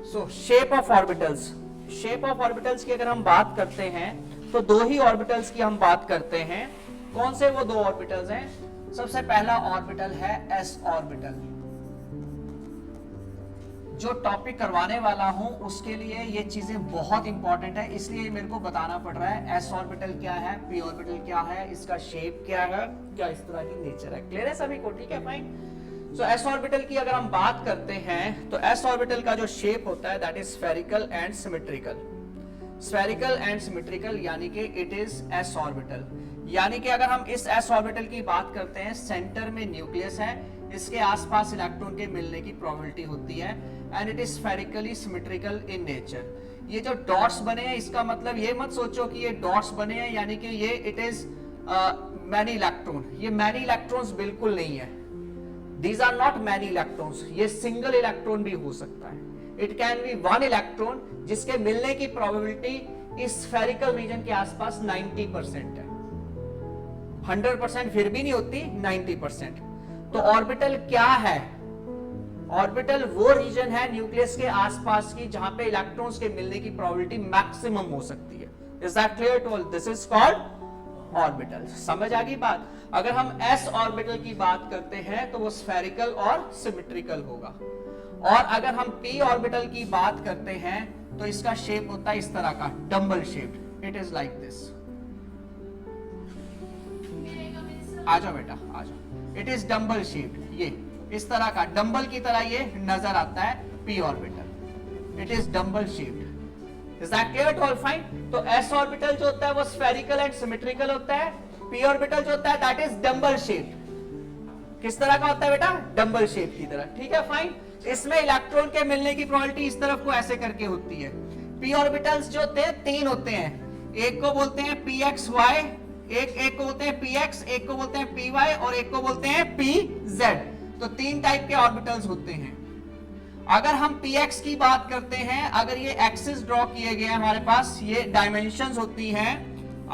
So shape of orbitals, shape of orbitals की अगर हम बात करते हैं तो दो ही ऑर्बिटल्स की हम बात करते हैं। कौन से वो दो ऑर्बिटल्स हैं? सबसे पहला ऑर्बिटल है एस ऑर्बिटल। जो टॉपिक करवाने वाला हूं उसके लिए ये चीजें बहुत इंपॉर्टेंट है, इसलिए मेरे को बताना पड़ रहा है एस ऑर्बिटल क्या है, पी ऑर्बिटल क्या है, इसका शेप क्या है, क्या इस तरह की नेचर है। क्लियर है सभी को? ठीक है, फाइन। सो एस ऑर्बिटल की अगर हम बात करते हैं तो एस ऑर्बिटल का जो शेप होता है that is spherical and symmetrical. Spherical and symmetrical यानी कि इट इज एस ऑर्बिटल। यानी कि अगर हम इस एस ऑर्बिटल की बात करते हैं, सेंटर में न्यूक्लियस है, इसके आसपास इलेक्ट्रॉन के मिलने की प्रोबेबिलिटी होती है and it is spherically symmetrical in nature. ये जो डॉट्स बने हैं इसका मतलब ये मत सोचो कि ये डॉट्स बने हैं यानी कि ये इट इज मैनी इलेक्ट्रॉन। ये मैनी इलेक्ट्रॉन्स बिल्कुल नहीं है। These are not many electrons. ये सिंगल इलेक्ट्रॉन भी हो सकता है। It can be one electron जिसके मिलने की प्रोबेबिलिटी इस स्फेरिकल रीजन के आसपास 90% है। 100% फिर भी नहीं होती, 90%। तो ऑर्बिटल क्या है? ऑर्बिटल वो रीजन है न्यूक्लियस के आसपास की जहां पे इलेक्ट्रॉन्स के मिलने की प्रोबेबिलिटी मैक्सिमम हो सकती है। Is that clear to all? This is called orbital. समझ आ गई बात? अगर हम एस ऑर्बिटल की बात करते हैं तो वो स्फेरिकल और सिमेट्रिकल होगा, और अगर हम पी ऑर्बिटल की बात करते हैं तो इसका शेप होता है इस तरह का, dumbbell shaped. It is like this. आ जाओ बेटा, आ जाओ। इट इज डम्बल शेप्ड, ये इस तरह का डम्बल की तरह ये नजर आता है P orbital. It is dumbbell shaped. Is that clear to all? Fine. तो s ऑर्बिटल जो होता है वो स्फेरिकल एंड सिमेट्रिकल होता है। p ऑर्बिटल जो होता है दैट इज डम्बल शेप। किस तरह का होता है बेटा? डम्बल शेप की तरह। ठीक है, फाइन। इसमें इलेक्ट्रॉन के मिलने की प्रोबेबिलिटी इस तरफ को ऐसे करके होती है। p ऑर्बिटल्स जो होते हैं तीन होते हैं, एक को बोलते हैं pxy, एक को बोलते हैं px, एक को बोलते हैं py और एक को बोलते हैं pz। तो तीन टाइप के ऑर्बिटल्स होते हैं। अगर हम px की बात करते हैं, अगर ये एक्सिस ड्रॉ किए गए हैं हमारे पास, ये डायमेंशंस होती हैं।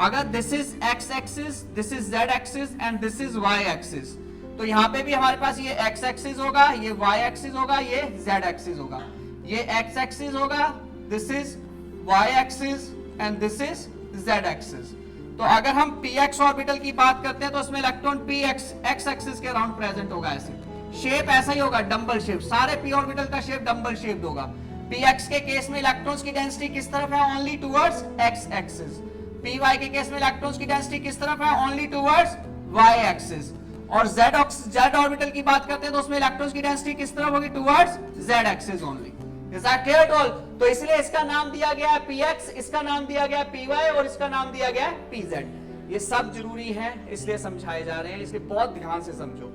अगर this is x axis, this is z axis and this is y axis, तो यहाँ पे भी हमारे पास ये x एक्सिस होगा, ये y एक्सिस होगा, ये z एक्सिस होगा। ये x एक्सिस होगा, this is y axis and this is z axis. तो अगर हम px ऑर्बिटल की बात करते हैं तो उसमें इलेक्ट्रॉन px x एक्सिस के अराउंड प्रेजेंट होगा। ऐसे शेप ऐसा ही होगा, डम्बल शेप। सारे p ऑर्बिटल का शेप डम्बल शेप्ड होगा। px के केस में इलेक्ट्रॉन्स की डेंसिटी किस तरफ है? Only towards x axis. py के केस में इलेक्ट्रॉन्स की डेंसिटी किस तरफ है? Only towards y axis. और z ऑर्बिटल की बात करते हैं तो उसमें इलेक्ट्रॉन्स की डेंसिटी किस तरफ होगी? Towards z axis only. Is that clear to all? तो इसलिए इसका नाम दिया गया है px, इसका नाम दिया गया है py और इसका नाम दिया गया है pz। ये सब जरूरी है इसलिए समझाए जा रहे हैं, इसलिए बहुत ध्यान से समझो।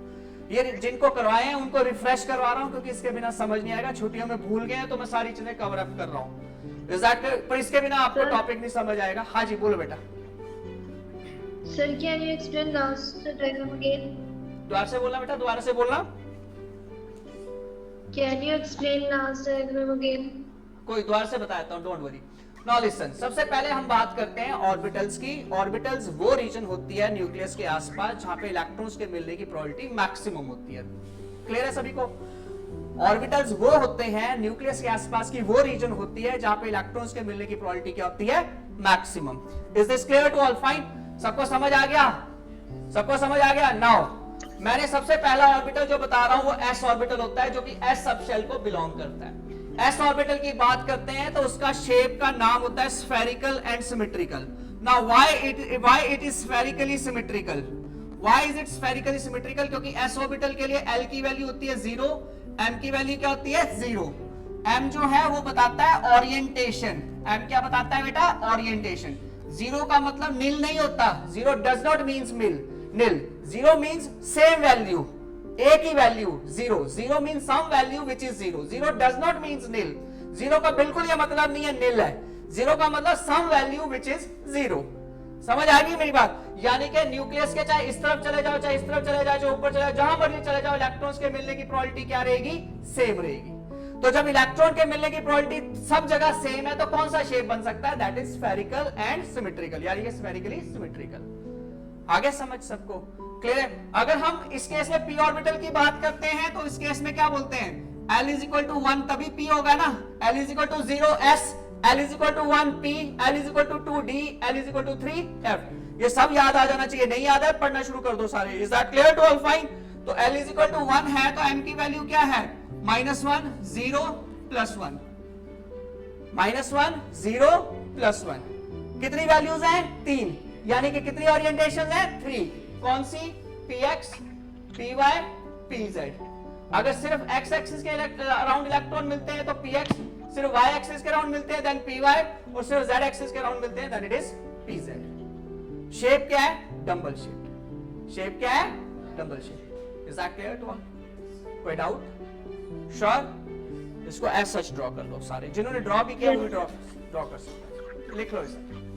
ये जिनको करवाए हैं उनको रिफ्रेश करवा रहा हूं क्योंकि इसके बिना समझ नहीं आएगा। छुट्टियों में भूल गए हैं तो मैं सारी चीजें कवर अप कर रहा हूं। पर इसके बिना आपको टॉपिक नहीं समझ आएगा। हाँ जी, बोलो बेटा। Sir, can you explain last diagram again? दोबारा से बोलना बेटा, दोबारा से बोलना। Can you explain last diagram again? कोई दोबारा से बताता हूं, डोंट वरी। नाउ लिसन, सबसे पहले हम बात करते हैं ऑर्बिटल्स की। ऑर्बिटल्स वो रीजन होती है न्यूक्लियस के आसपास जहां पे इलेक्ट्रॉन्स के मिलने की प्रोबेबिलिटी मैक्सिमम होती है। क्लियर है सभी को? ऑर्बिटल्स वो होते हैं न्यूक्लियस के आसपास की वो रीजन होती है जहां पे इलेक्ट्रॉन्स के मिलने की प्रोबेबिलिटी क्या होती है? Maximum. Is this clear to all? Fine. सबको समझ आ गया? सबको समझ आ गया? नाउ मैंने सबसे पहला ऑर्बिटल जो बता रहा हूं वो एस ऑर्बिटल होता है जो कि एस सबशेल को बिलोंग करता है। एस ऑर्बिटल की बात करते हैं तो उसका शेप का नाम होता है spherical and symmetrical. Now why it is spherically symmetrical? Why is it spherically symmetrical? क्योंकि एस ऑर्बिटल के लिए L की वैल्यू होती है 0, M की वैल्यू क्या होती है? 0। M जो है वो बताता है ओरिएंटेशन। M क्या बताता है बेटा? ओरिएंटेशन। 0 का मतलब नील नहीं होता। 0 does not means nil. 0 means same value, एक ही value 0। 0 means some value which is 0। 0 does not means nil. 0 का बिल्कुल ये मतलब नहीं है नील है। 0 का मतलब सम वैल्यू विच इज 0। समझ आ गई मेरी बात? यानी कि न्यूक्लियस के चाहे इस तरफ चले जाओ, चाहे इस तरफ चले जाओ, चाहे ऊपर चले जाओ, जहां मर्जी चले जाओ, इलेक्ट्रॉन्स के मिलने की प्रोबेबिलिटी क्या रहेगी? सेम रहेगी। तो जब इलेक्ट्रॉन के मिलने की प्रोबेबिलिटी सब जगह सेम है तो कौन सा शेप बन सकता है? That is spherical and symmetrical, यानी कि स्फेरिकली सिमेट्रिकल। आगे समझ सबको? क्लियर है? अगर हम इस केस में p ऑर्बिटल की बात करते हैं तो इस केस में क्या बोलते हैं? L इज इक्वल टू 1 तभी P होगा ना. L is equal to 0 S, L is equal to 1 P, L is equal to 2 D, L is equal to 3 F. ये सब याद आ जाना चाहिए. नहीं याद है पढ़ना शुरू कर दो सारे. Is that clear to all? Fine. तो L इज इक्वल टू 1 है तो M की वैल्यू क्या है? -1 0 + 1. -1 0 + 1. कितनी वैल्यूज हैं? 3. यानी कि कितनी ओरिएंटेशन है? 3. कौन सी? Px, Py, Pz. अगर सिर्फ x एक्सिस के अराउंड इलेक्ट्रॉन मिलते हैं तो Px, सिर्फ y एक्सिस के अराउंड मिलते हैं देन Py, और सिर्फ z एक्सिस के अराउंड मिलते हैं then it is Pz. Shape क्या है? Dumbbell shape. शेप क्या है? Dumbbell shape. Is that clear to all? कोई डाउट? श्योर? इसको एज सच ड्रॉ कर लो सारे. जिन्होंने ड्रॉ भी किया वो ड्रॉ कर सकते हैं. लिख लो इसे.